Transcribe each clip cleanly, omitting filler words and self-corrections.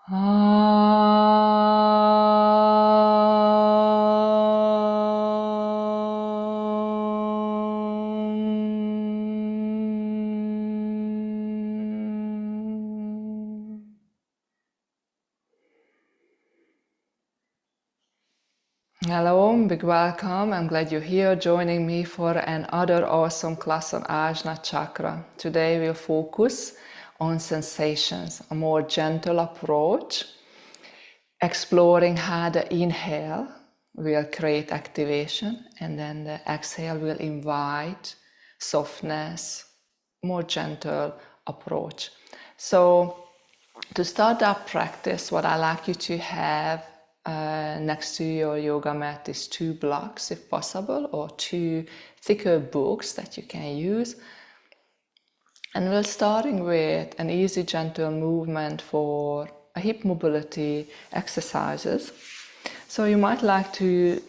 Hello, big welcome. I'm glad you're here joining me for another awesome class on Ajna Chakra. Today we'll focus on sensations, a more gentle approach, exploring how the inhale will create activation and then the exhale will invite softness, more gentle approach. So to start that practice, what I like you to have next to your yoga mat is 2 blocks if possible, or 2 thicker books that you can use. And we're starting with an easy gentle movement for a hip mobility exercises. So you might like to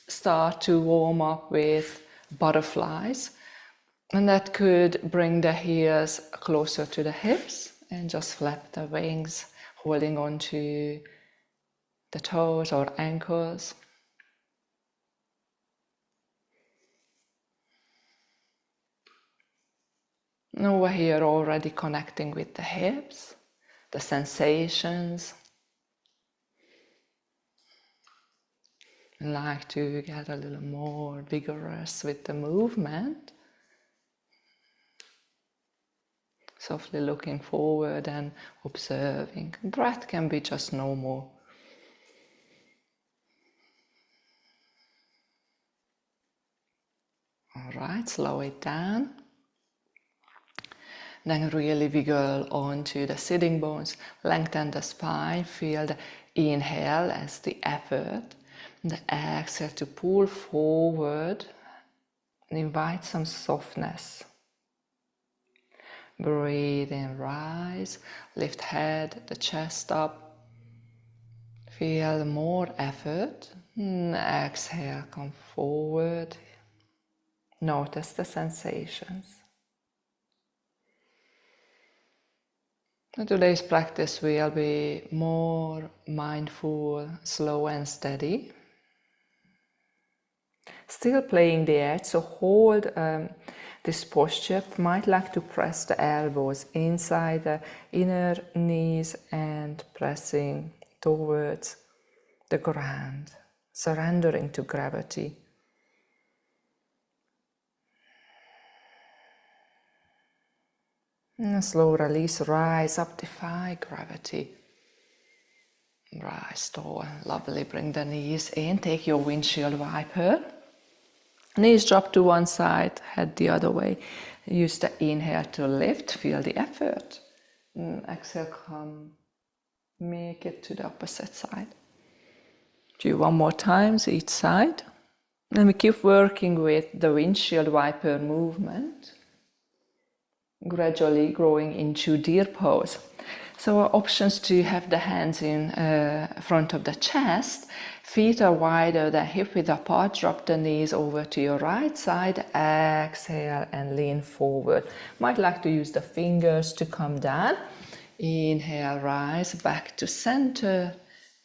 start to warm up with butterflies, and that could bring the heels closer to the hips and just flap the wings, holding on to the toes or ankles. And over here already connecting with the hips, the sensations. I like to get a little more vigorous with the movement. Softly looking forward and observing. Breath can be just normal. Alright, slow it down. Then really wiggle onto the sitting bones, lengthen the spine, feel the inhale as the effort, and the exhale to pull forward and invite some softness. Breathe in, rise, lift head, the chest up, feel more effort, and exhale, come forward, notice the sensations. Today's practice will be more mindful, slow and steady. Still playing the edge, so hold this posture. Might like to press the elbows inside the inner knees and pressing towards the ground, surrendering to gravity. And a slow release, rise up, defy gravity. Rise tall, lovely, bring the knees in, take your windshield wiper. Knees drop to one side, head the other way. Use the inhale to lift, feel the effort. Exhale, come, make it to the opposite side. Do 1 more time, each side. Then we keep working with the windshield wiper movement, gradually growing into deer pose. So our options to have the hands in front of the chest, feet are wider than hip width apart, drop the knees over to your right side, exhale and lean forward. Might like to use the fingers to come down. Inhale, rise back to center,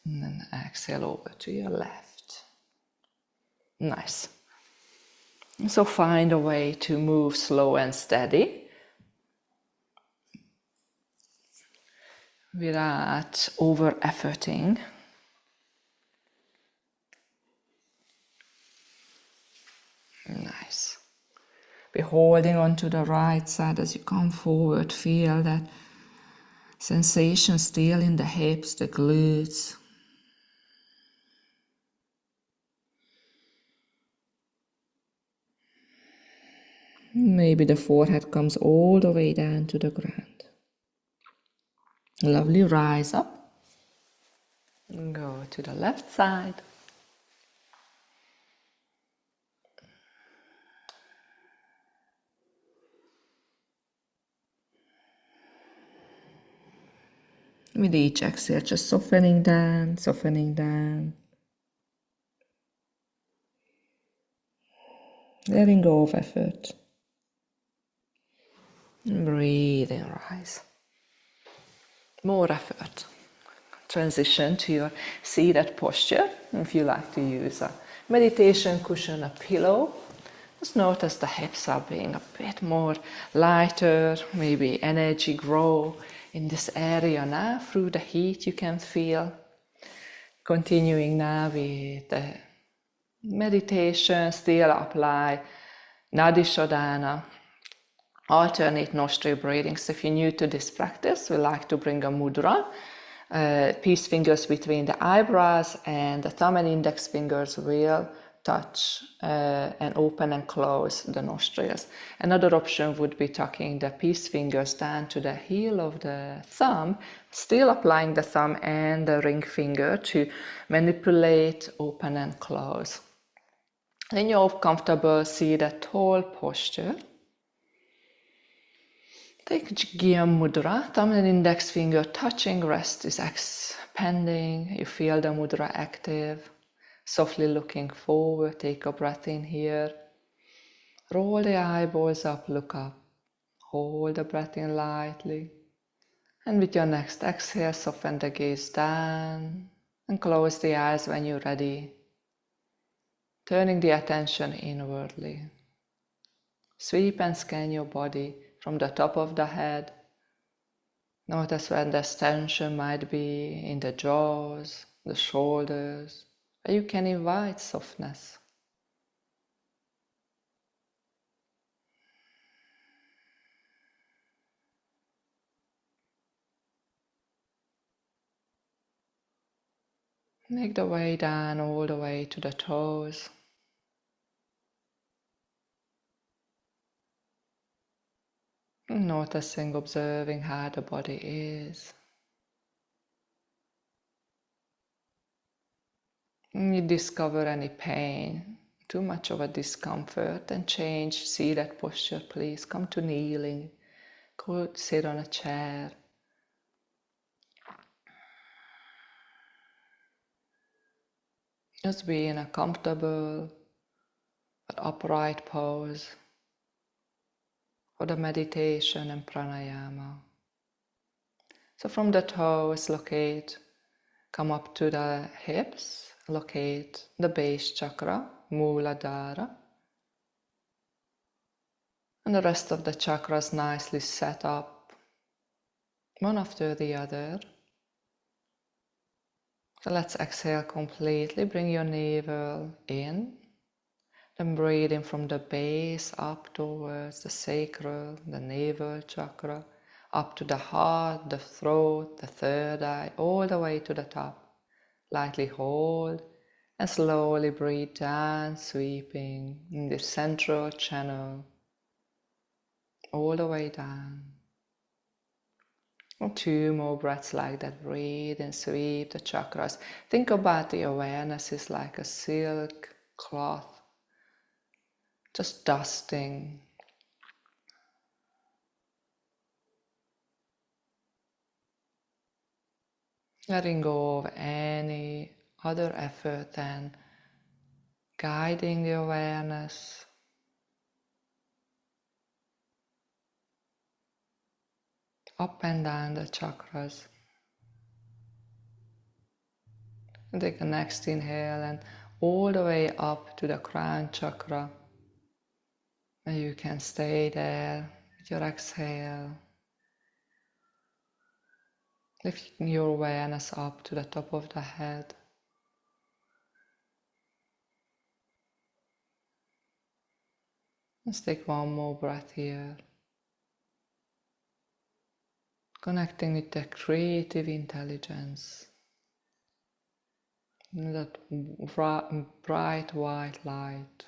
and then exhale over to your left. Nice. So find a way to move slow and steady, without over-efforting. Nice. Be holding on to the right side as you come forward. Feel that sensation still in the hips, the glutes. Maybe the forehead comes all the way down to the ground. Lovely, rise up. Go to the left side. With each exhale, just softening down, softening down. Letting go of effort. Breathe in, rise. More effort. transition to your seated posture. If you like to use a meditation cushion, a pillow, just notice the hips are being a bit more lighter, maybe energy grow in this area now through the heat you can feel. Continuing now with the meditation, still apply Nadi Shodhana, alternate nostril breathing. So if you're new to this practice, we like to bring a mudra, peace fingers between the eyebrows, and the thumb and index fingers will touch and open and close the nostrils. Another option would be tucking the peace fingers down to the heel of the thumb, still applying the thumb and the ring finger to manipulate, open and close. When you're comfortable, see the tall posture. Take Jnana Mudra, thumb and index finger touching, rest is expanding, you feel the mudra active. Softly looking forward, take a breath in here. Roll the eyeballs up, look up. Hold the breath in lightly. And with your next exhale, soften the gaze down and close the eyes when you're ready. Turning the attention inwardly. Sweep and scan your body from the top of the head. Notice when there's tension might be in the jaws, the shoulders, where you can invite softness. Make the way down all the way to the toes. Noticing, observing how the body is. You discover any pain, too much of a discomfort, and change. See that posture, please. Come to kneeling. Go sit on a chair. Just be in a comfortable but upright pose for the meditation and pranayama. So from the toes, come up to the hips, locate the base chakra, Muladhara. And the rest of the chakras nicely set up, one after the other. So let's exhale completely, bring your navel in, then breathe in from the base up towards the sacral, the navel chakra, up to the heart, the throat, the third eye, all the way to the top. Lightly hold and slowly breathe down, sweeping in the central channel, all the way down. And 2 more breaths like that. Breathe and sweep the chakras. Think about the awareness is like a silk cloth, just dusting. Letting go of any other effort than guiding the awareness. Up and down the chakras. And take the next inhale and all the way up to the crown chakra. And you can stay there with your exhale. Lifting your awareness up to the top of the head. Let's take one more breath here. Connecting with the creative intelligence. That bright white light.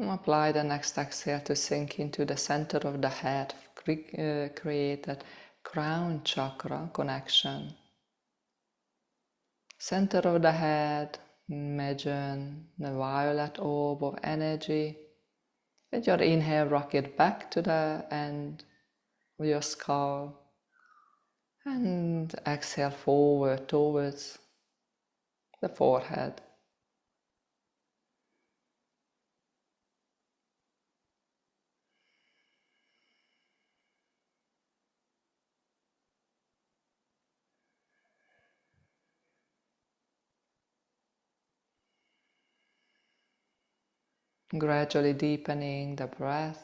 Apply the next exhale to sink into the center of the head. Create that crown chakra connection. Center of the head, imagine the violet orb of energy. With your inhale, rock it back to the end of your skull. And exhale forward towards the forehead. gradually deepening the breath.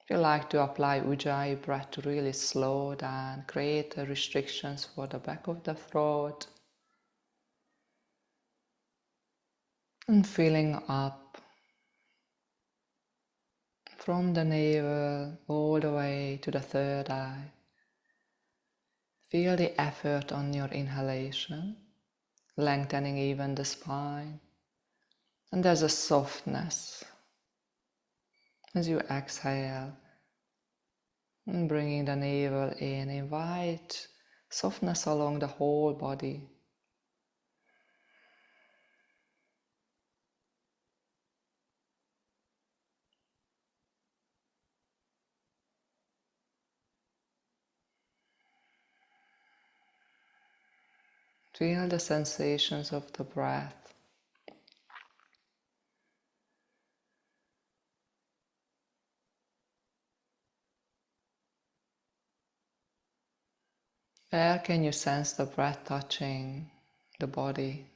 If you like to apply Ujjayi breath to really slow down, create restrictions for the back of the throat, and filling up from the navel all the way to the third eye. Feel the effort on your inhalation, lengthening even the spine. And there's a softness as you exhale, and bringing the navel in. Invite softness along the whole body. Feel the sensations of the breath. Where can you sense the breath touching the body?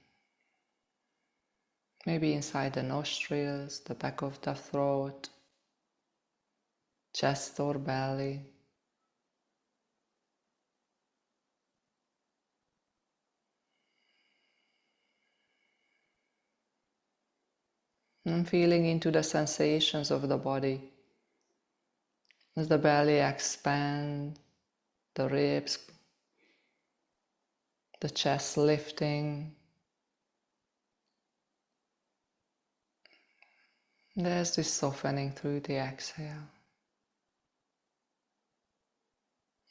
Maybe inside the nostrils, the back of the throat, chest or belly. And feeling into the sensations of the body. As the belly expands, the ribs, the chest lifting. There's this softening through the exhale.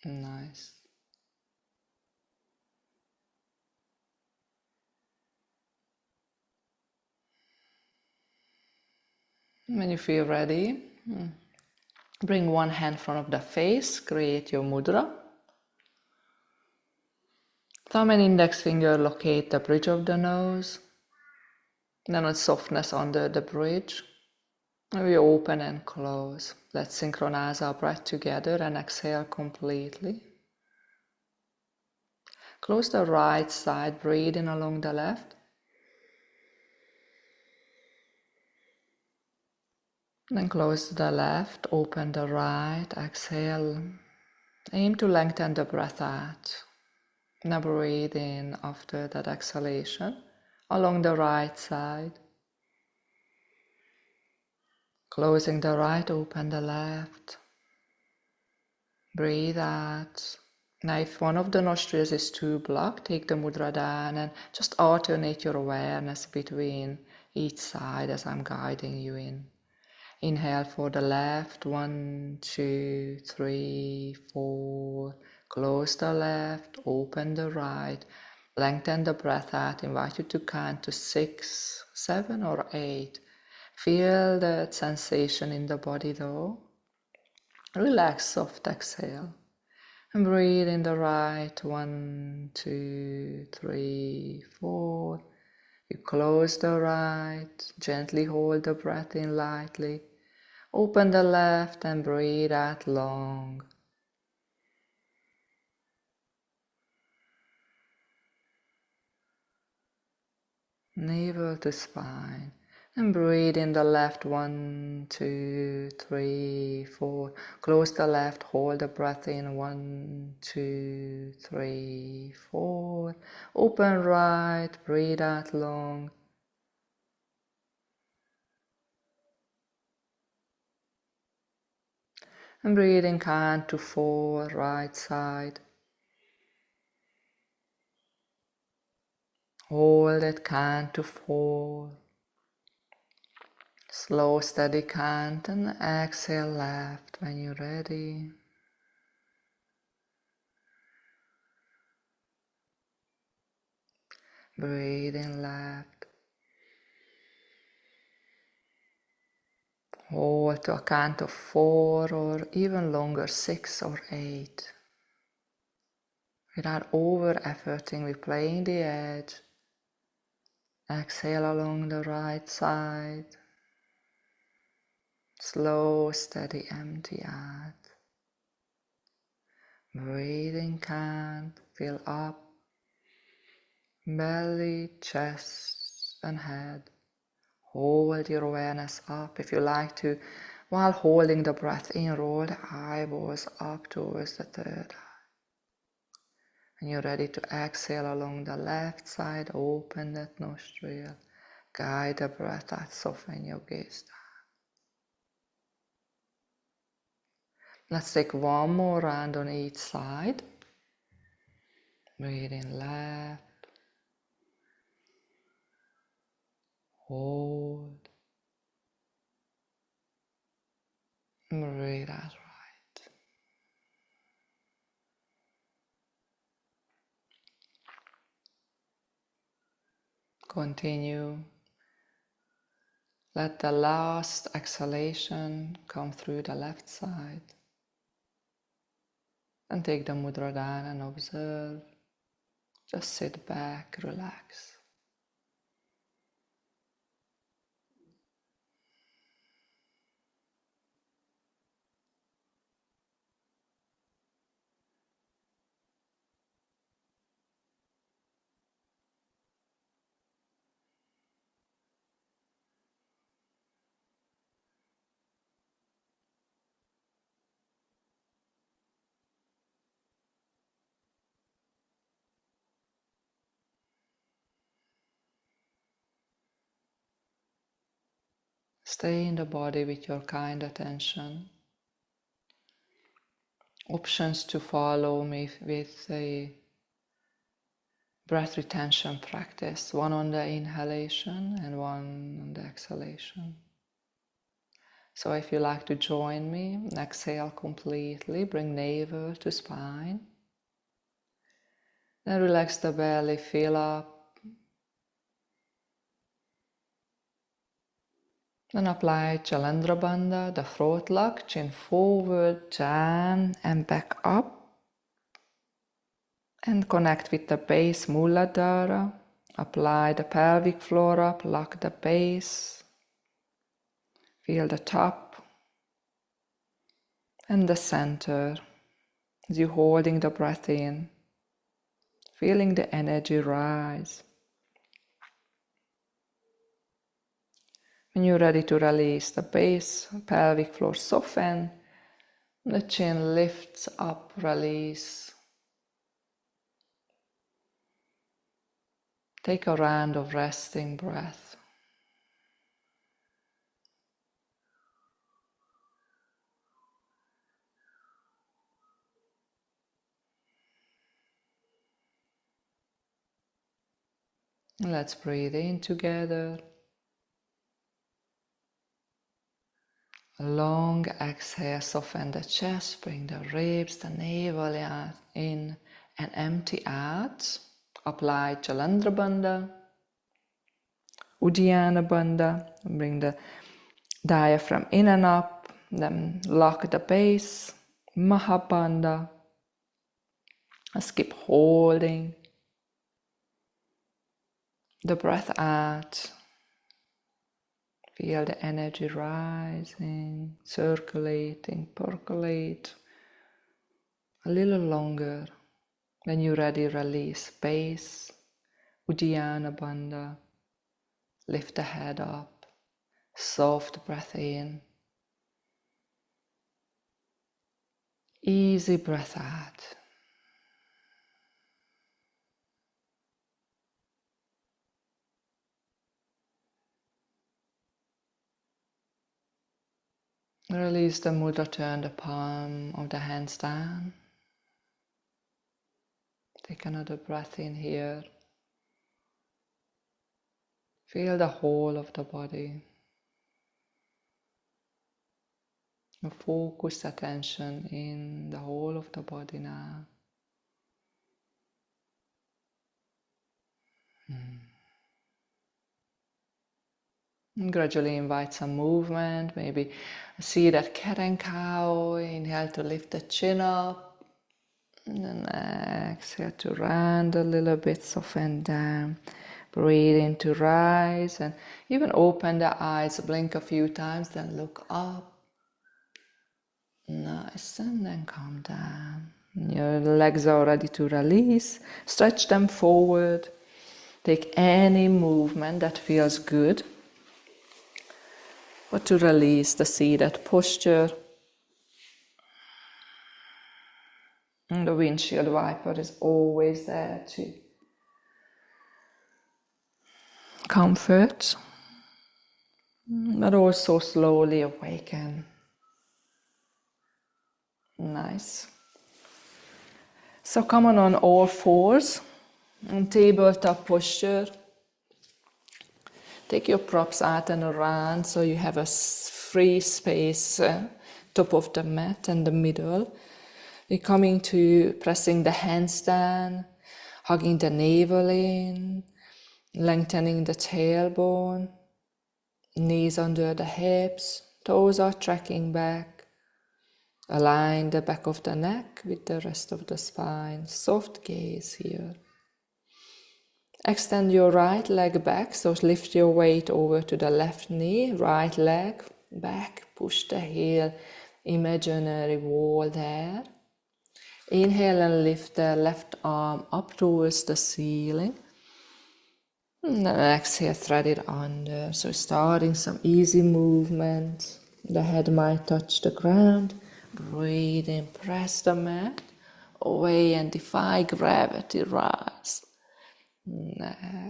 Nice. When you feel ready, bring one hand in front of the face, create your mudra. Thumb and index finger locate the bridge of the nose. Then with softness under the bridge. We open and close. Let's synchronize our breath together and exhale completely. Close the right side, breathe in along the left. Then close the left, open the right, exhale. Aim to lengthen the breath out. Now breathe in after that exhalation along the right side. Closing the right, open the left. Breathe out. Now if one of the nostrils is too blocked, take the mudra down and just alternate your awareness between each side as I'm guiding you in. Inhale for the left, 1, 2, 3, 4. Close the left, open the right. Lengthen the breath out. Invite you to count to 6, 7 or 8. Feel that sensation in the body though. Relax, soft exhale. And breathe in the right, 1, 2, 3, 4. You close the right, gently hold the breath in lightly. Open the left and breathe out long. Navel to spine. And breathe in the left, 1, 2, 3, 4. Close the left, hold the breath in, 1, 2, 3, 4. Open right, breathe out long. And breathe in, count to 4, right side. Hold it, count to 4. Slow, steady count and exhale left when you're ready. Breathe in left. Hold to a count of 4 or even longer, 6 or 8. Without over-efforting, we're playing the edge. Exhale along the right side. Slow, steady, empty out. Breathing count, fill up. Belly, chest and head. hold your awareness up. If you like to, while holding the breath in, roll the eyeballs up towards the third eye. And you're ready to exhale along the left side, open that nostril, guide the breath out, soften your gaze down. Let's take one more round on each side. Breathe in left. Hold. Breathe out right. Continue. Let the last exhalation come through the left side. And take the mudra down and observe. Just sit back, relax. Stay in the body with your kind attention. Options to follow me with a breath retention practice, one on the inhalation and one on the exhalation. So if you like to join me, exhale completely, bring navel to spine. Then relax the belly, fill up. Then apply Chalandra Bandha, the throat lock, chin forward, down and back up. And connect with the base Muladhara. Apply the pelvic floor up, lock the base. Feel the top and the center as you're holding the breath in. Feeling the energy rise. When you're ready to release the base, pelvic floor soften, the chin lifts up, release. Take a round of resting breath. Let's breathe in together. A long exhale, soften the chest, bring the ribs, the navel in and empty out. Apply Chalandra Bandha, Uddiyana Bandha, bring the diaphragm in and up, then lock the base, Mahabandha. Let's keep holding the breath out. Feel the energy rising, circulating, percolate. A little longer. When you're ready, release. Base, Uddiyana Bandha. Lift the head up. Soft breath in. Easy breath out. Release the mudra, turn the palm of the hands down. Take another breath in here. Feel the whole of the body. Focus attention in the whole of the body now. And gradually invite some movement. Maybe see that cat and cow. Inhale to lift the chin up. And then exhale to round a little bit, soften down. Breathe in to rise. And even open the eyes, blink a few times, then look up. Nice. And then calm down. Your legs are ready to release. Stretch them forward. Take any movement that feels good. or to release the seated posture. And the windshield wiper is always there to comfort, but also slowly awaken. Nice. So come on all fours, in tabletop posture. Take your props out and around so you have a free space, top of the mat and the middle. You're coming to pressing the hands down, hugging the navel in, lengthening the tailbone, knees under the hips, toes are tracking back. Align the back of the neck with the rest of the spine. Soft gaze here. Extend your right leg back, so lift your weight over to the left knee, right leg back, push the heel, imaginary wall there. Inhale and lift the left arm up towards the ceiling. And then exhale, thread it under. So starting some easy movement. The head might touch the ground. Breathe in, press the mat away and defy gravity, rise.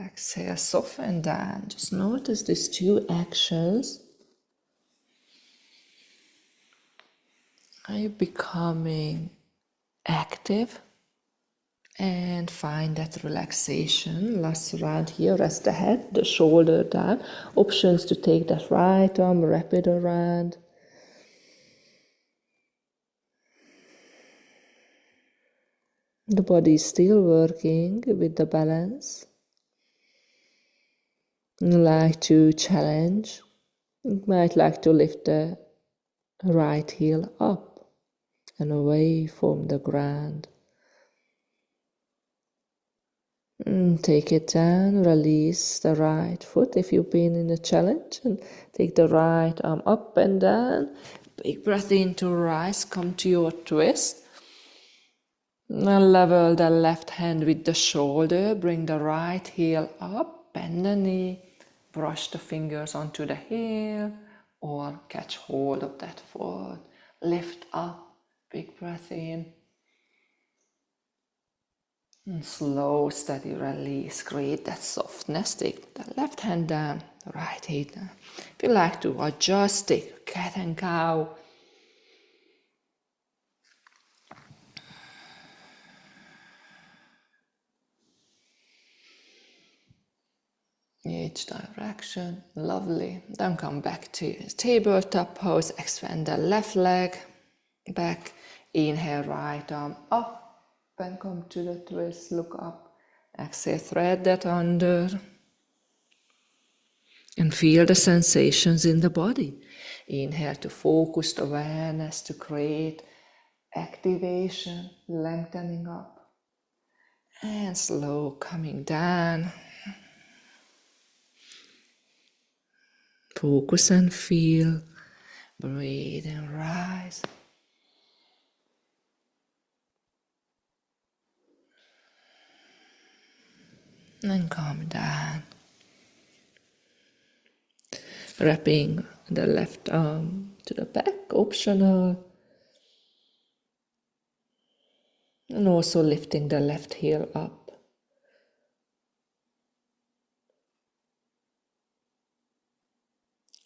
Exhale, soften down. Just notice these two actions. Are you becoming active? And find that relaxation. Last round here, rest the head, the shoulder down. Options to take that right arm, wrap it around. The body is still working with the balance. You like to challenge. You might like to lift the right heel up and away from the ground. Take it down, release the right foot if you've been in a challenge, and take the right arm up and down. Big breath in to rise, come to your twist. And level the left hand with the shoulder, bring the right heel up, bend the knee, brush the fingers onto the heel, or catch hold of that foot. Lift up, big breath in. And slow, steady release, create that softness. Take the left hand down, the right hand down. If you like to adjust, take cat and cow. Each direction, lovely. Then come back to tabletop pose, expand the left leg back. Inhale, right arm up. And come to the twist, look up. Exhale, thread that under. And feel the sensations in the body. Inhale to focused awareness, to create activation, lengthening up. And slow coming down. Focus and feel. Breathe and rise. And calm down. Wrapping the left arm to the back, optional. And also lifting the left heel up.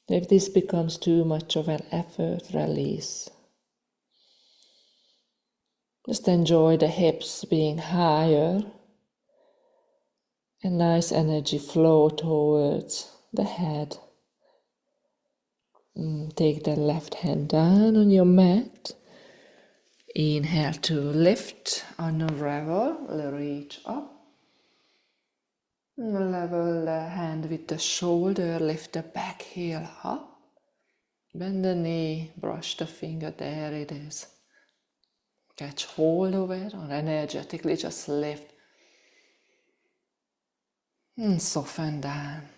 If this becomes too much of an effort, release. Just enjoy the hips being higher. And nice energy flow towards the head. Take the left hand down on your mat. Inhale to lift, unravel, reach up. Level the hand with the shoulder, lift the back heel up. Bend the knee, brush the finger, there it is. Catch hold of it, or energetically just lift. And soften down.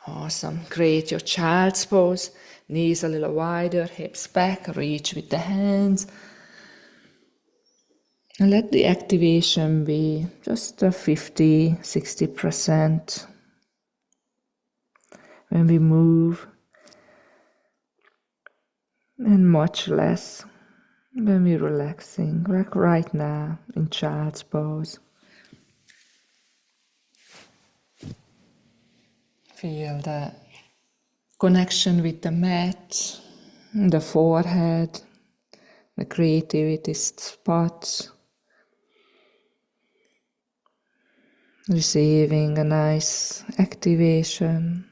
Awesome. Create your child's pose. Knees a little wider, hips back, reach with the hands. And let the activation be just a 50-60%. when we move, and much less when we're relaxing, like right now in child's pose. Feel the connection with the mat, the forehead, the creativity spots, receiving a nice activation.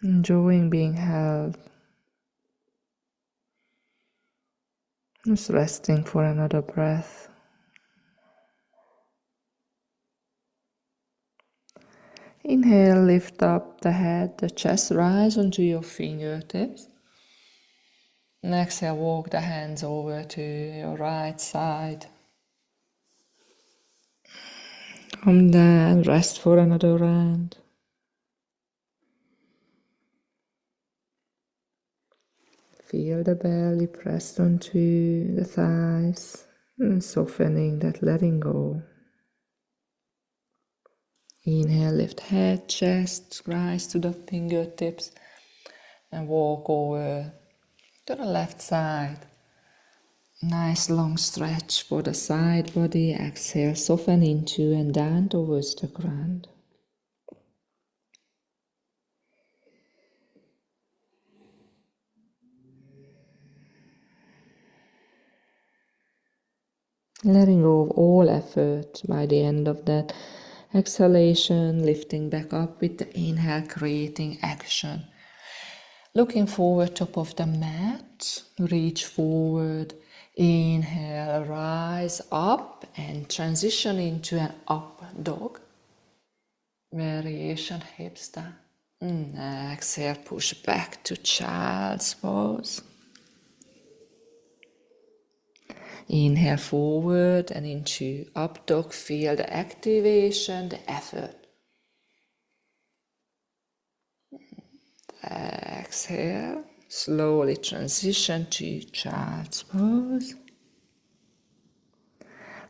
Enjoying being held. Just resting for another breath. Inhale, lift up the head, the chest, rise onto your fingertips. And exhale, walk the hands over to your right side. Come down, rest for another round. Feel the belly pressed onto the thighs and softening that letting go. Inhale, lift head, chest, rise to the fingertips and walk over to the left side. Nice long stretch for the side body. Exhale, soften into and down towards the ground. Letting go of all effort by the end of that exhalation, lifting back up with the inhale, creating action. Looking forward, top of the mat, reach forward, inhale, rise up and transition into an up dog. Variation, hips down. Exhale, push back to child's pose. Inhale forward and into up dog, feel the activation, the effort. Exhale, slowly transition to child's pose.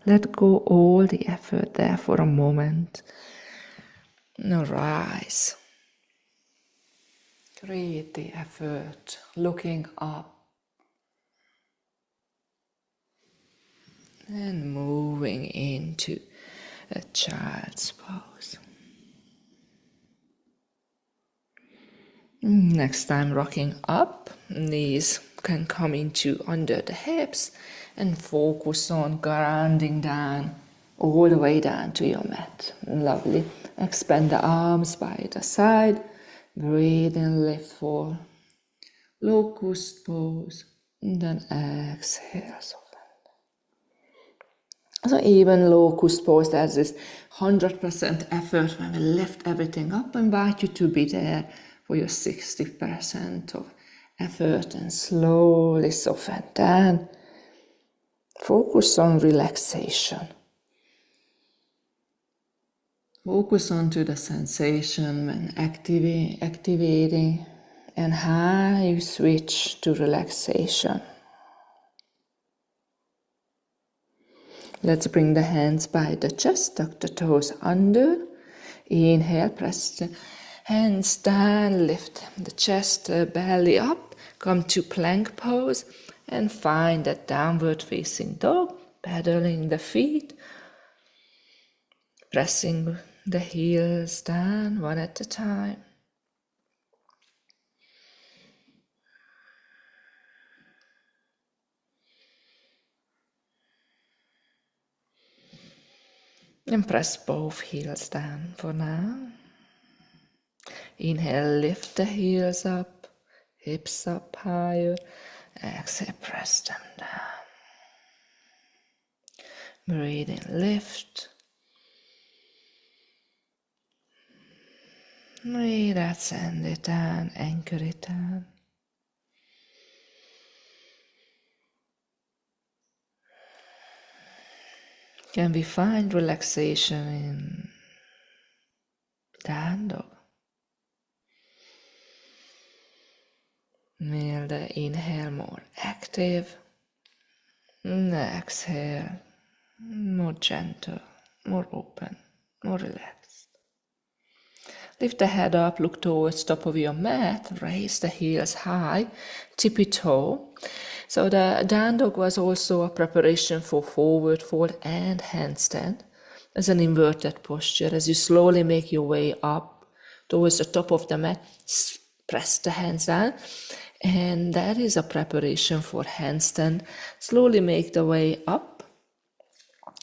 Let go all the effort there for a moment. Now rise. Create the effort, looking up. And moving into a child's pose. Next time, rocking up, knees can come into under the hips and focus on grounding down, all the way down to your mat. Lovely. Expand the arms by the side. Breathe and lift for locust pose. And then exhale. So even locust pose, there's this 100% effort when we lift everything up. I invite you to be there for your 60% of effort and slowly soften down. Focus on relaxation. Focus onto the sensation when activating and how you switch to relaxation. Let's bring the hands by the chest, tuck the toes under. Inhale, press the hands down, lift the chest, belly up. Come to plank pose and find that downward facing dog. Pedaling the feet, pressing the heels down one at a time. And press both heels down for now. Inhale, lift the heels up, hips up higher. Exhale, press them down. Breathe in, lift. Breathe out, send it down, anchor it down. Can we find relaxation in down dog? Make the inhale more active. And exhale, more gentle, more open, more relaxed. Lift the head up, look towards top of your mat, raise the heels high, tippy toe. So the down dog was also a preparation for forward fold and handstand as an inverted posture. As you slowly make your way up towards the top of the mat, press the hands down, and that is a preparation for handstand. Slowly make the way up.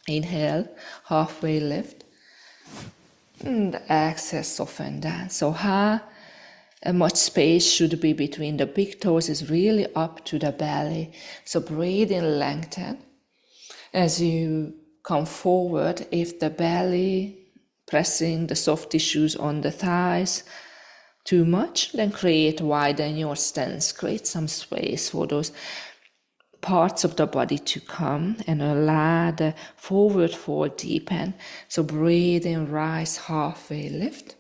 Inhale, halfway lift. And exhale, soften down. So how much space should be between the big toes is really up to the belly. So breathe in, lengthen. As you come forward, if the belly pressing the soft tissues on the thighs too much, then widen your stance. Create some space for those parts of the body to come and allow the forward fold deepen. So breathe in, rise, halfway lift.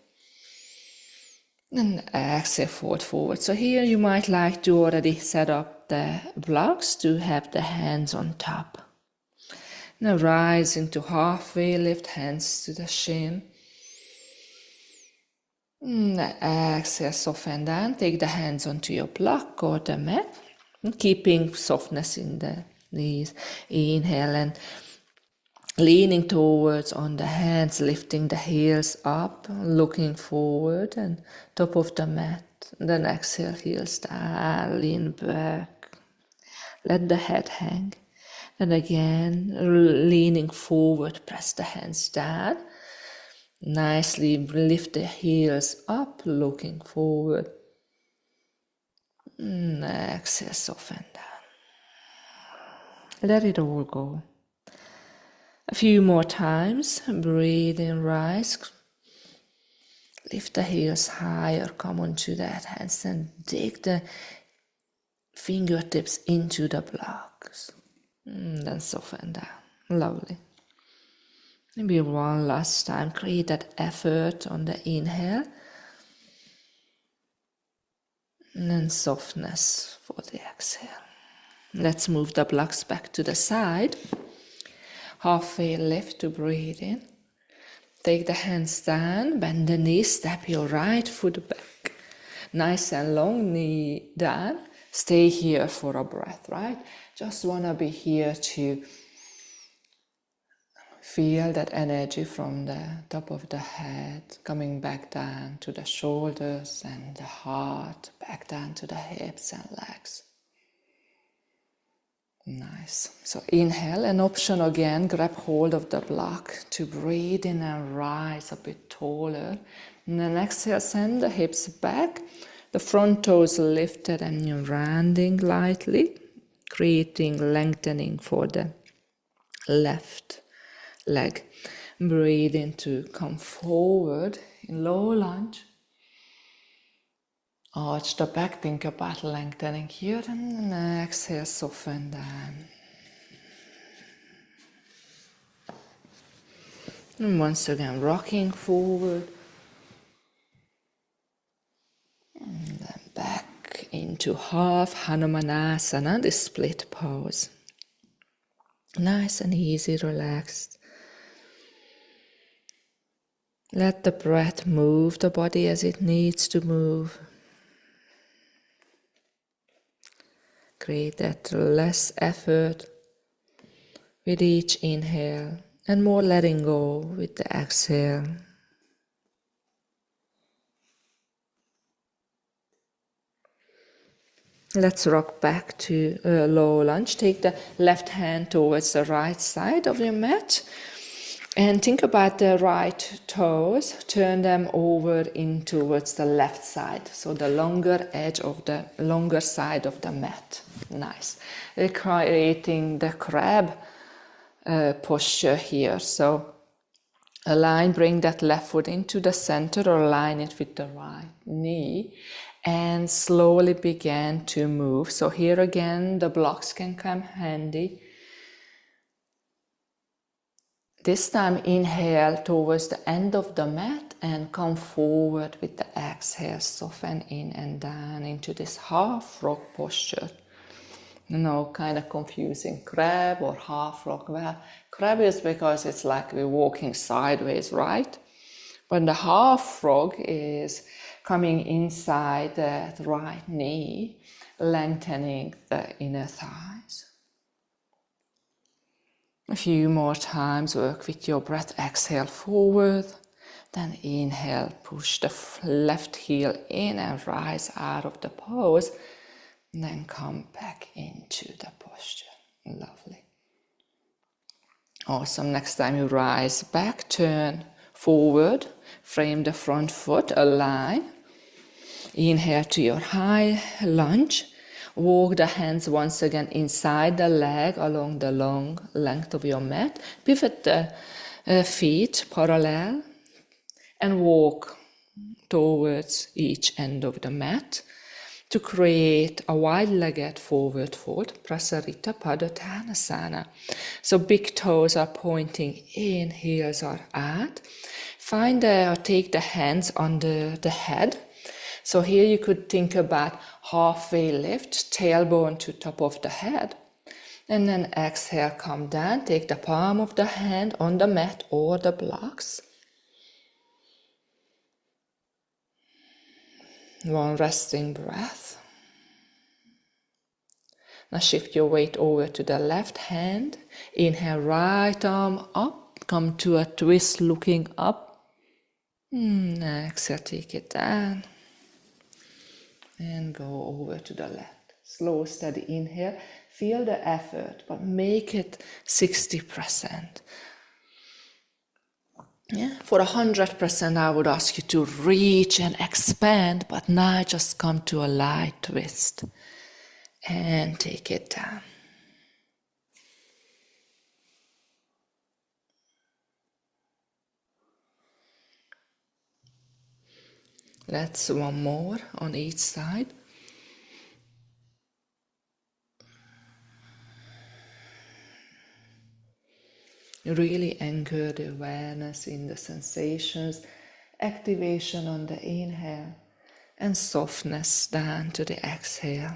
And exhale, fold forward. So here you might like to already set up the blocks to have the hands on top. Now rise into halfway lift, hands to the shin. Exhale, soften down. Take the hands onto your block or the mat. Keeping softness in the knees. Inhale and leaning towards on the hands, lifting the heels up, looking forward and top of the mat. Then exhale, heels down, lean back. Let the head hang. And again, leaning forward, press the hands down. Nicely lift the heels up, looking forward. Exhale, soften down. Let it all go. A few more times. Breathe in, rise. Lift the heels higher. Come onto that hands and dig the fingertips into the blocks. Then soften down. Lovely. Maybe one last time. Create that effort on the inhale. And then softness for the exhale. Let's move the blocks back to the side. Halfway lift to breathe in. Take the hands down, bend the knees, step your right foot back. Nice and long, knee down. Stay here for a breath, right? Just want to be here to feel that energy from the top of the head, coming back down to the shoulders and the heart, back down to the hips and legs. Nice. So inhale, an option again, grab hold of the block to breathe in and rise a bit taller. And then exhale, send the hips back, the front toes lifted and you're rounding lightly, creating lengthening for the left leg. Breathe in to come forward in low lunge. Arch the back, think about lengthening here, and then exhale, soften down. And once again, rocking forward. And then back into half Hanumanasana, the split pose. Nice and easy, relaxed. Let the breath move the body as it needs to move. Create that less effort with each inhale and more letting go with the exhale. Let's rock back to low lunge. Take the left hand towards the right side of your mat and think about the right toes. Turn them over in towards the left side, so the longer edge of the longer side of the mat. Nice. We're creating the crab posture here. So align, bring that left foot into the center or align it with the right knee and slowly begin to move. So here again, the blocks can come handy. This time inhale towards the end of the mat and come forward with the exhale. Soften in and down into this half rock posture. Kind of confusing. Crab or half frog? Well, crab is because it's like we're walking sideways, right? But the half frog is coming inside the right knee, lengthening the inner thighs. A few more times, work with your breath. Exhale forward, then inhale, push the left heel in and rise out of the pose. And then come back into the posture. Lovely. Awesome. Next time you rise back, turn forward, frame the front foot, align. Inhale to your high lunge. Walk the hands once again inside the leg along the long length of your mat. Pivot the feet parallel and walk towards each end of the mat to create a wide-legged forward fold, Prasarita Padottanasana. So big toes are pointing in, heels are out. Take the hands under the head. So here you could think about halfway lift, tailbone to top of the head. And then exhale, come down, take the palm of the hand on the mat or the blocks. One resting breath. Now shift your weight over to the left hand. Inhale, right arm up. Come to a twist looking up. Exhale, take it down. And go over to the left. Slow, steady inhale. Feel the effort, but make it 60%. Yeah, for 100%, I would ask you to reach and expand, but now just come to a light twist and take it down. Let's one more on each side. Really anchor the awareness in the sensations, activation on the inhale, and softness down to the exhale.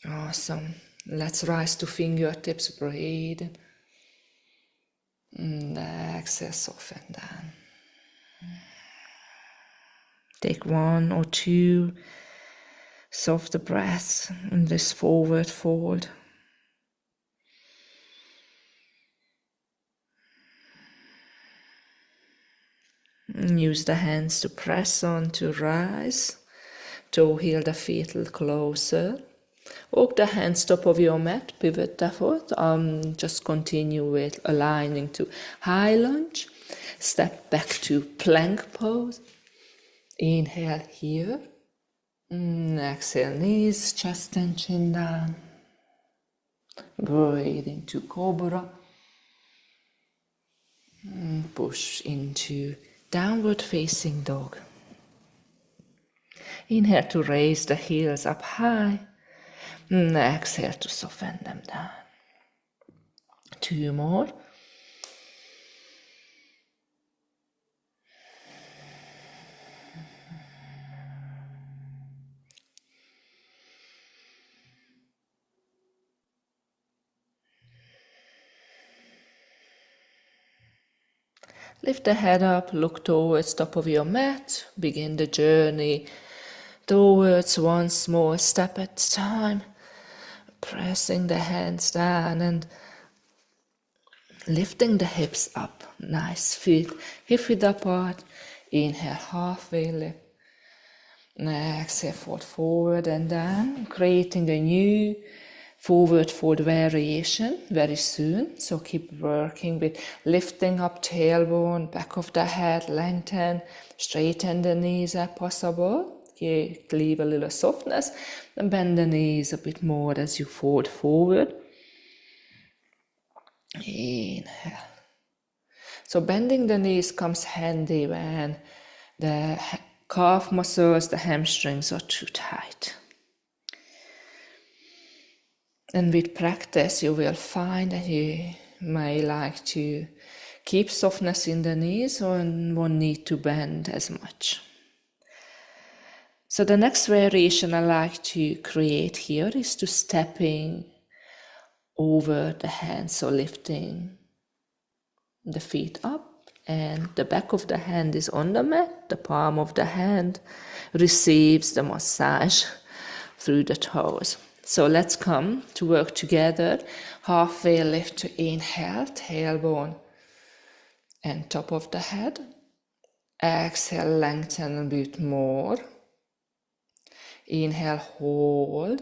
Awesome. Let's rise to fingertips, breathe. And exhale, soften down. Take 1 or 2 soft breaths in this forward fold. Use the hands to press on to rise. Toe heel the feet a little closer. Walk the hands top of your mat, pivot the foot. Just continue with aligning to high lunge. Step back to plank pose. Inhale here. Exhale, knees, chest and chin down. Breathe into cobra. Push into downward facing dog. Inhale to raise the heels up high. Exhale to soften them down. 2 more. Lift the head up, look towards top of your mat. Begin the journey towards one small step at a time. Pressing the hands down and lifting the hips up. Nice feet, hip width apart. Inhale, halfway lift. Exhale, fold forward and down. Creating a new forward fold variation very soon. So keep working with lifting up tailbone, back of the head, lengthen, straighten the knees as possible. Leave a little softness and bend the knees a bit more as you fold forward. Inhale. So bending the knees comes handy when the calf muscles, the hamstrings are too tight. And with practice you will find that you may like to keep softness in the knees and won't need to bend as much. So the next variation I like to create here is to stepping over the hands, so lifting the feet up and the back of the hand is on the mat, the palm of the hand receives the massage through the toes. So let's come to work together. Halfway lift to inhale, tailbone and top of the head. Exhale, lengthen a bit more. Inhale, hold.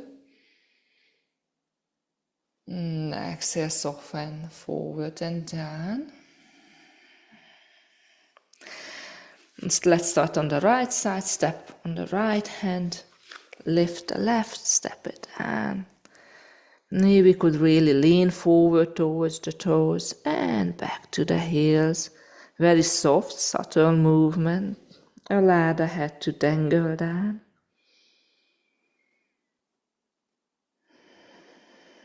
Exhale, soften forward and down. Let's start on the right side. Step on the right hand. Lift the left, step it down. Now we could really lean forward towards the toes and back to the heels. Very soft, subtle movement. Allow the head to dangle down.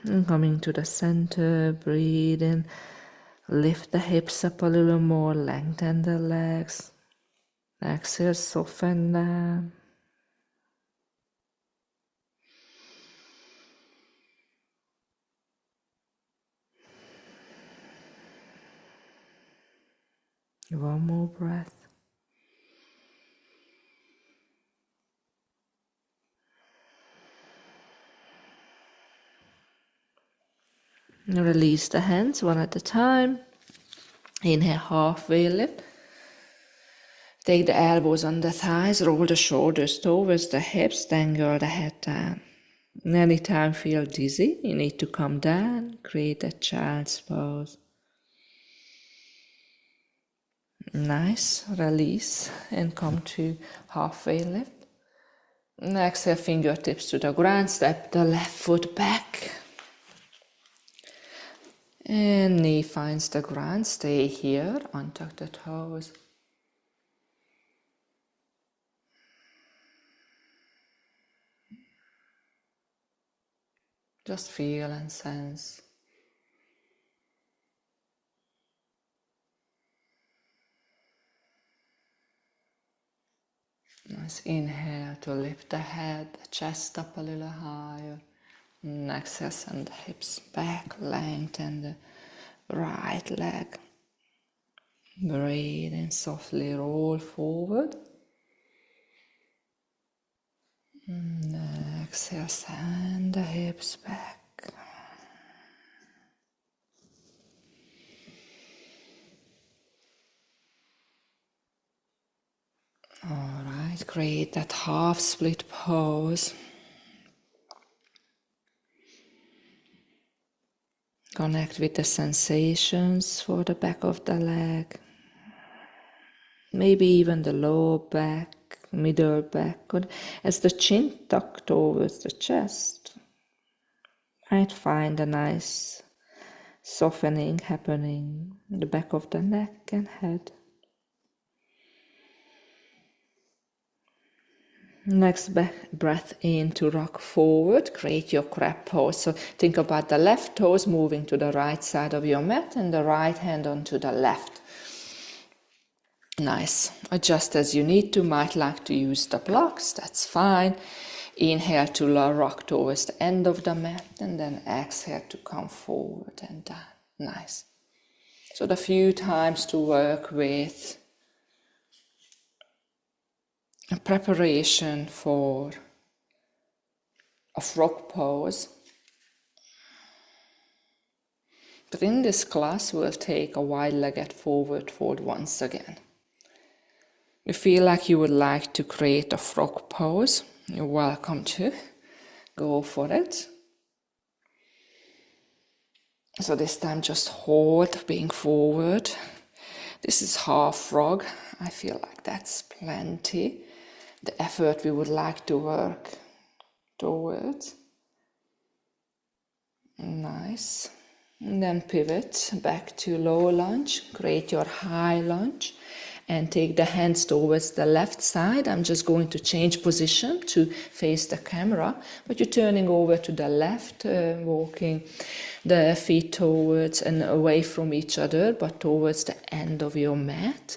And coming to the center, breathe in. Lift the hips up a little more, lengthen the legs. Exhale, soften down. One more breath. Release the hands one at a time. Inhale, halfway lift. Take the elbows on the thighs, roll the shoulders towards the hips, dangle the head down. Anytime feel dizzy, you need to come down, create a child's pose. Nice, release and come to halfway lift. Exhale, fingertips to the ground, step the left foot back. And knee finds the ground, stay here, untuck the toes. Just feel and sense. Nice, inhale to lift the head, the chest up a little higher. Exhale, send the hips back, lengthen the right leg. Breathe and softly roll forward. Exhale, send the hips back. Alright, create that half split pose. Connect with the sensations for the back of the leg. Maybe even the lower back, middle back. As the chin tucked towards the chest, might find a nice softening happening in the back of the neck and head. Next breath in to rock forward, create your crab pose. So think about the left toes moving to the right side of your mat and the right hand onto the left. Nice. Adjust as you need to. Might like to use the blocks, that's fine. Inhale to rock towards the end of the mat and then exhale to come forward and down. Nice. So the few times to work with a preparation for a frog pose. But in this class we'll take a wide-legged forward fold once again. You feel like you would like to create a frog pose, you're welcome to go for it. So this time just hold, being forward. This is half frog. I feel like that's plenty. The effort we would like to work towards. Nice. And then pivot back to low lunge. Create your high lunge. And take the hands towards the left side. I'm just going to change position to face the camera. But you're turning over to the left, walking the feet towards and away from each other, but towards the end of your mat.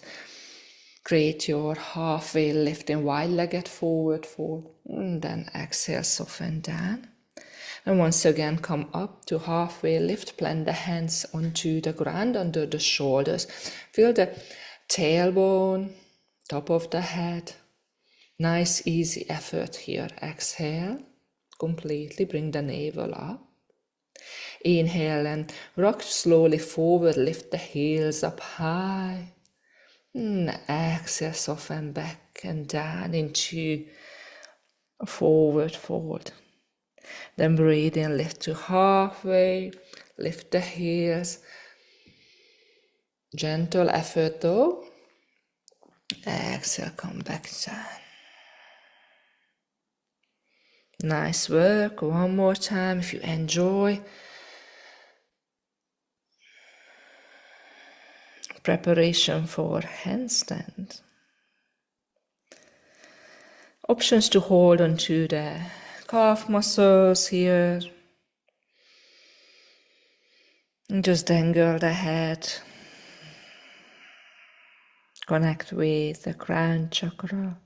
Create your halfway lift in wide-legged forward fold. And then exhale, soften down. And once again, come up to halfway lift. Plant the hands onto the ground, under the shoulders. Feel the tailbone, top of the head. Nice, easy effort here. Exhale, completely bring the navel up. Inhale and rock slowly forward. Lift the heels up high. Exhale, soften back and down into a forward fold. Then breathe in, lift to halfway, lift the heels. Gentle effort though. Exhale, come back down. Nice work. One more time if you enjoy. Preparation for handstand. Options to hold onto the calf muscles here. And just dangle the head. Connect with the crown chakra.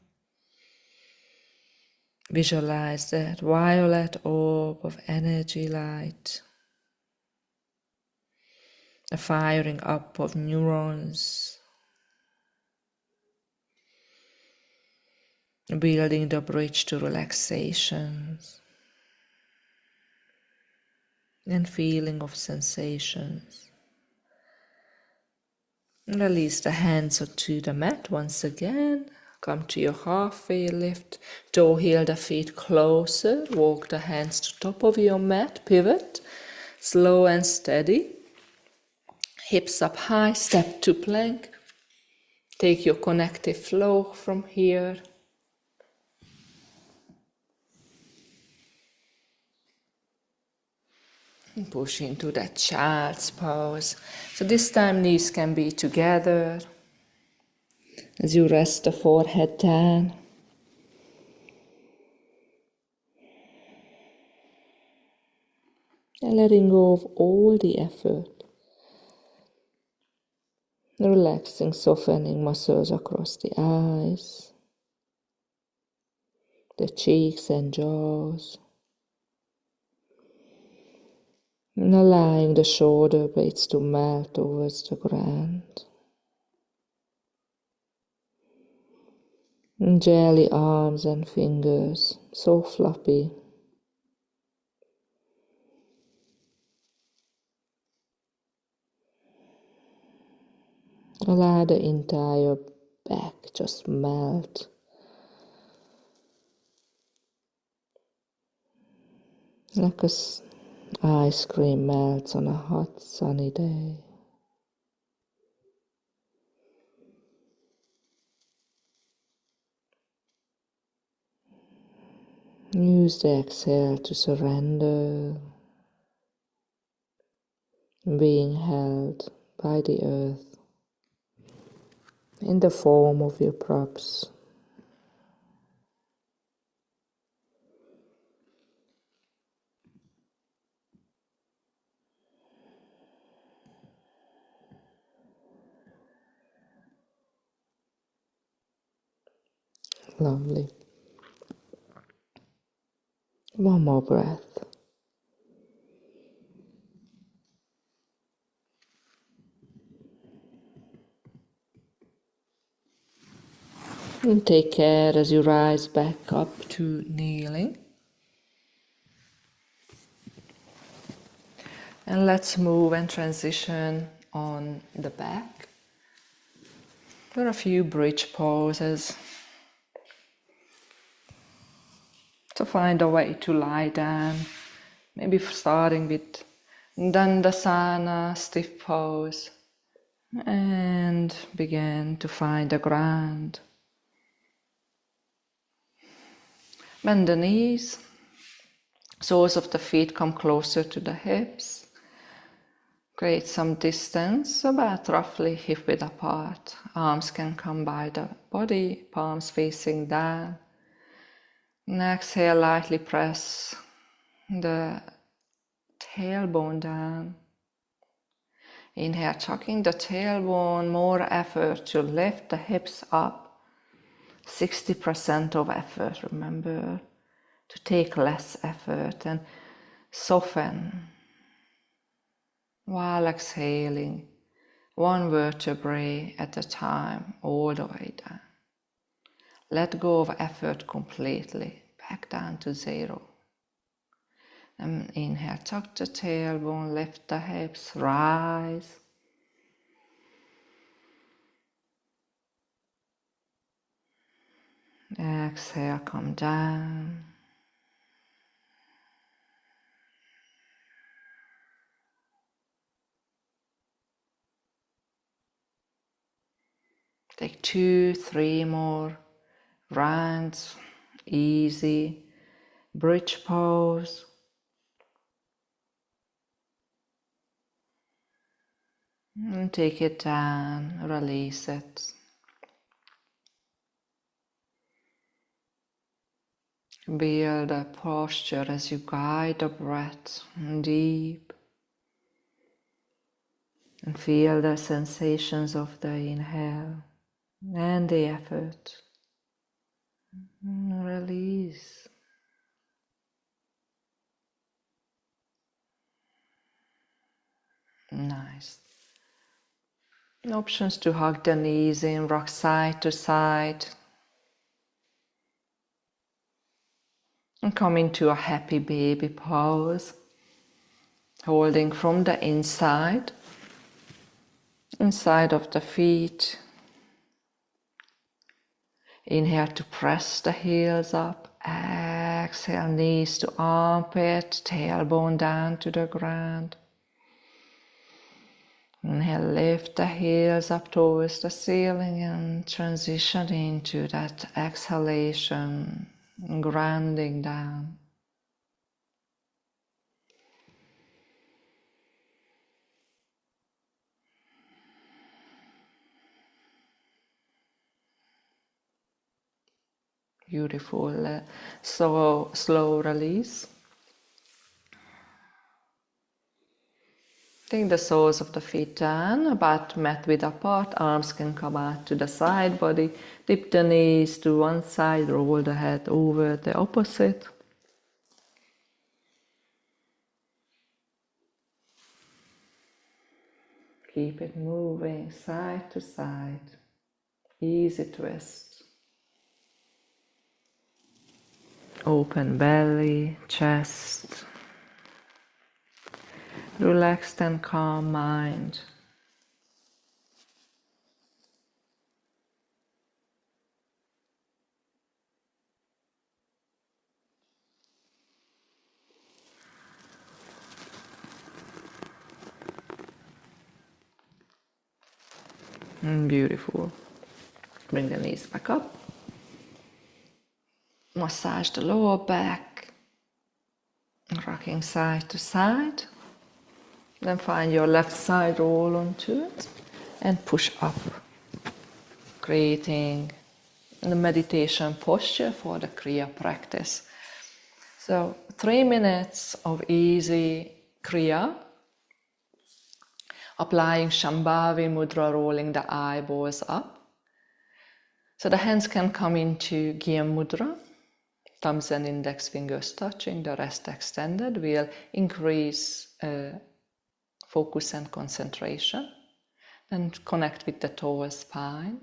Visualize that violet orb of energy light. The firing up of neurons. Building the bridge to relaxation. And feeling of sensations. Release the hands onto the mat once again. Come to your halfway lift. Toe heel the feet closer. Walk the hands to top of your mat. Pivot. Slow and steady. Hips up high. Step to plank. Take your connective flow from here. And push into that child's pose. So this time knees can be together. As you rest the forehead down. And letting go of all the effort. Relaxing, softening muscles across the eyes, the cheeks and jaws. And allowing the shoulder blades to melt towards the ground. And jelly arms and fingers, so floppy. Allow the entire back just melt. Like ice cream melts on a hot sunny day. Use the exhale to surrender, being held by the earth in the form of your props. Lovely. One more breath. And take care as you rise back up to kneeling. And let's move and transition on the back. There are a few bridge poses. To find a way to lie down. Maybe starting with Dandasana, stiff pose. And begin to find the ground. Bend the knees. Soles of the feet come closer to the hips. Create some distance, about roughly hip width apart. Arms can come by the body, palms facing down. And exhale, lightly press the tailbone down. Inhale, tucking the tailbone, more effort to lift the hips up. 60% of effort, remember to take less effort and soften while exhaling, one vertebrae at a time, all the way down. Let go of effort completely, back down to zero. And inhale, tuck the tailbone, lift the hips, rise. Exhale, come down. Take 2, 3 more rounds, easy. Bridge pose. And take it down, release it. Build a posture as you guide the breath deep. And feel the sensations of the inhale and the effort. And release. Nice. Options to hug the knees in, rock side to side. And come into a happy baby pose. Holding from the inside of the feet. Inhale to press the heels up. Exhale, knees to armpit, tailbone down to the ground. Inhale, lift the heels up towards the ceiling and transition into that exhalation, grounding down. Beautiful, slow release. Take the soles of the feet down, about mat width apart, arms can come out to the side body, dip the knees to one side, roll the head over the opposite. Keep it moving side to side, easy twist. Open belly, chest. Relaxed and calm mind. Beautiful. Bring the knees back up. Massage the lower back. Rocking side to side. Then find your left side, roll onto it and push up. Creating the meditation posture for the Kriya practice. So 3 minutes of easy Kriya. Applying Shambhavi Mudra, rolling the eyeballs up. So the hands can come into Gya Mudra. Thumbs and index fingers touching, the rest extended. We'll increase focus and concentration. Then connect with the tall spine.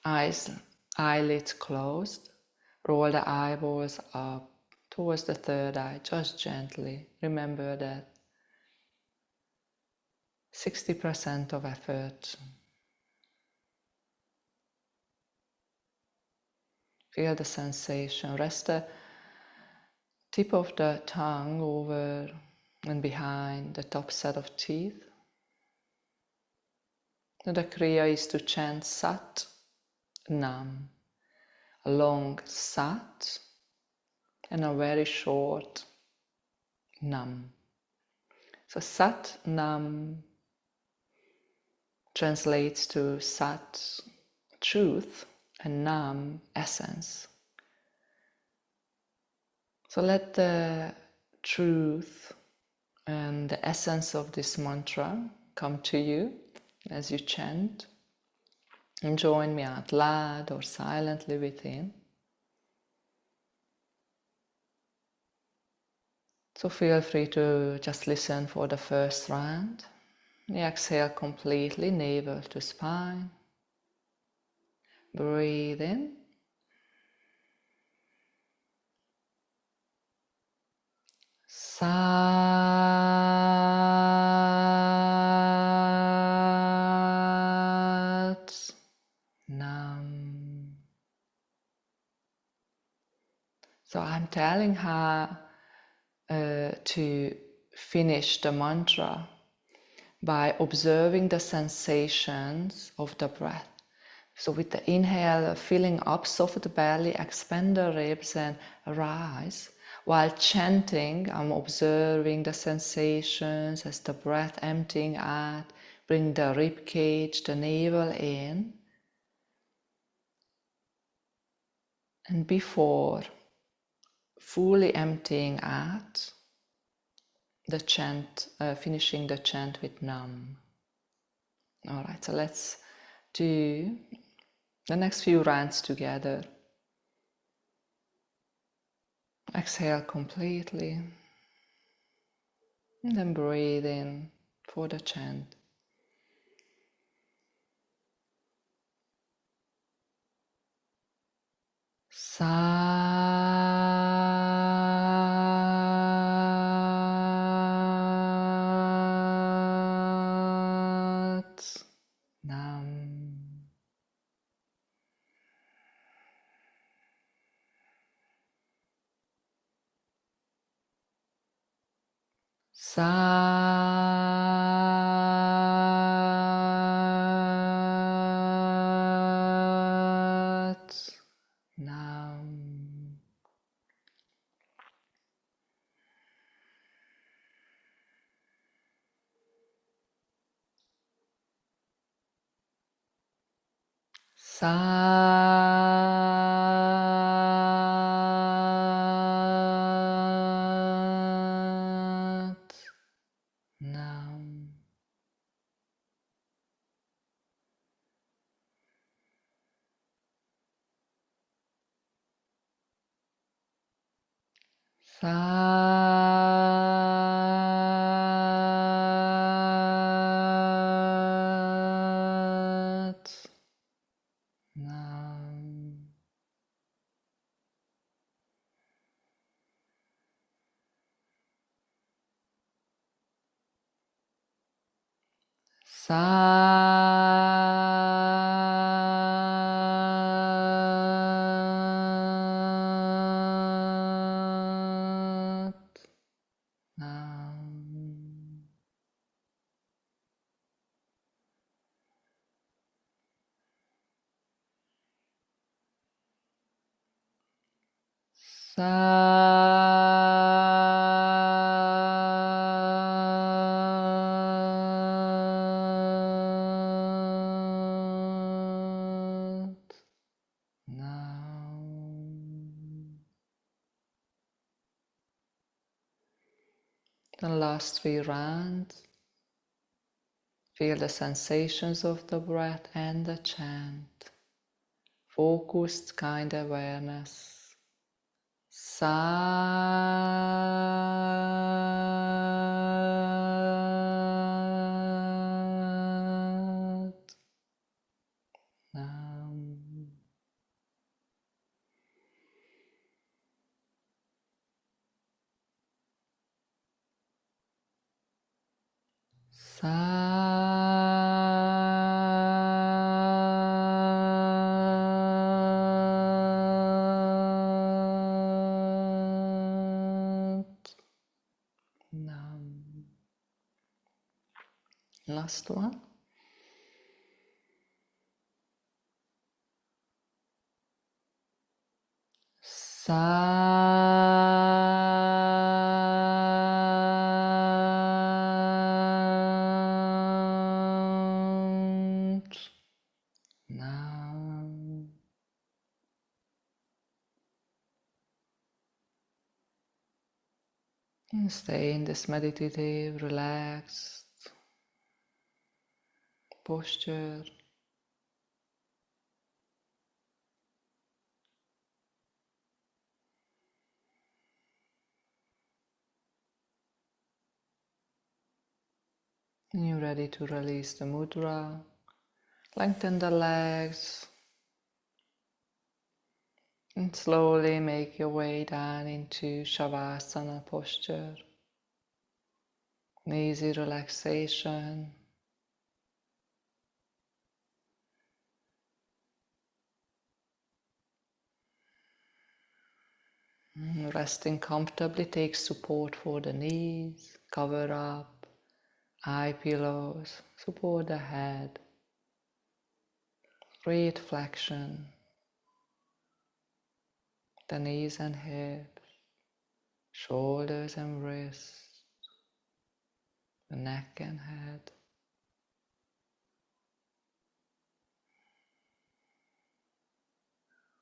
Eyelids closed. Roll the eyeballs up towards the third eye, just gently. Remember that 60% of effort. Feel the sensation. Rest the tip of the tongue over and behind the top set of teeth. The Kriya is to chant Sat Nam. A long Sat and a very short Nam. So Sat Nam translates to Sat, truth, and Nam, essence. So let the truth and the essence of this mantra come to you as you chant, and join me out loud or silently within. So feel free to just listen for the first round. You exhale completely, navel to spine. Breathe in. Sat Nam. So I'm telling her to finish the mantra by observing the sensations of the breath. So with the inhale, filling up, soft belly, expand the ribs and rise. While chanting, I'm observing the sensations as the breath emptying out, bring the rib cage, the navel in. And before fully emptying out, the chant, finishing the chant with Nam. All right, so let's do the next few rounds together. Exhale completely, and then breathe in for the chant. Sat Nam. Sat Nam. Sat Nam. Sat Nam. Sat Nam. Sat Nam. The last 3 rounds. Feel the sensations of the breath and the chant. Focused kind awareness. Sat Nam. Sat Nam. Last one. Sat Nam. And stay in this meditative, relaxed posture. And you're ready to release the mudra. Lengthen the legs. And slowly make your way down into Shavasana posture. An easy relaxation. Resting comfortably, take support for the knees, cover up, eye pillows, support the head, create flexion, the knees and hips, shoulders and wrists, the neck and head.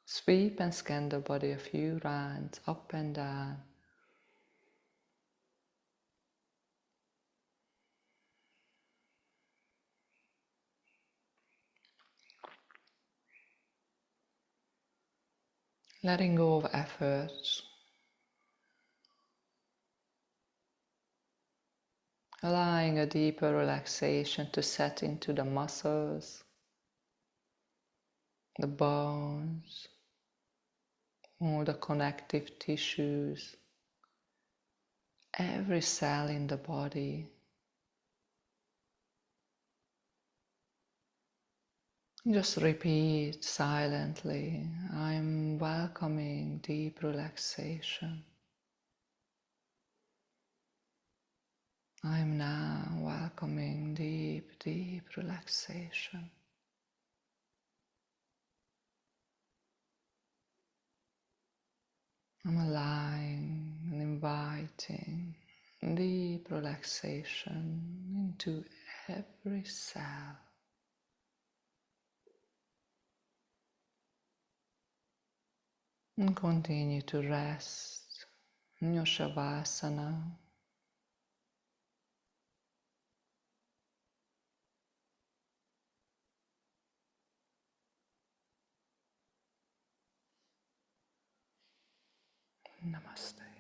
Sweep and scan the body a few rounds up and down. Letting go of efforts. Allowing a deeper relaxation to set into the muscles, the bones, all the connective tissues, every cell in the body. Just repeat silently, I'm welcoming deep relaxation. I'm now welcoming deep, deep relaxation. I'm allowing and inviting deep relaxation into every cell. And continue to rest in your Shavasana. Namaste.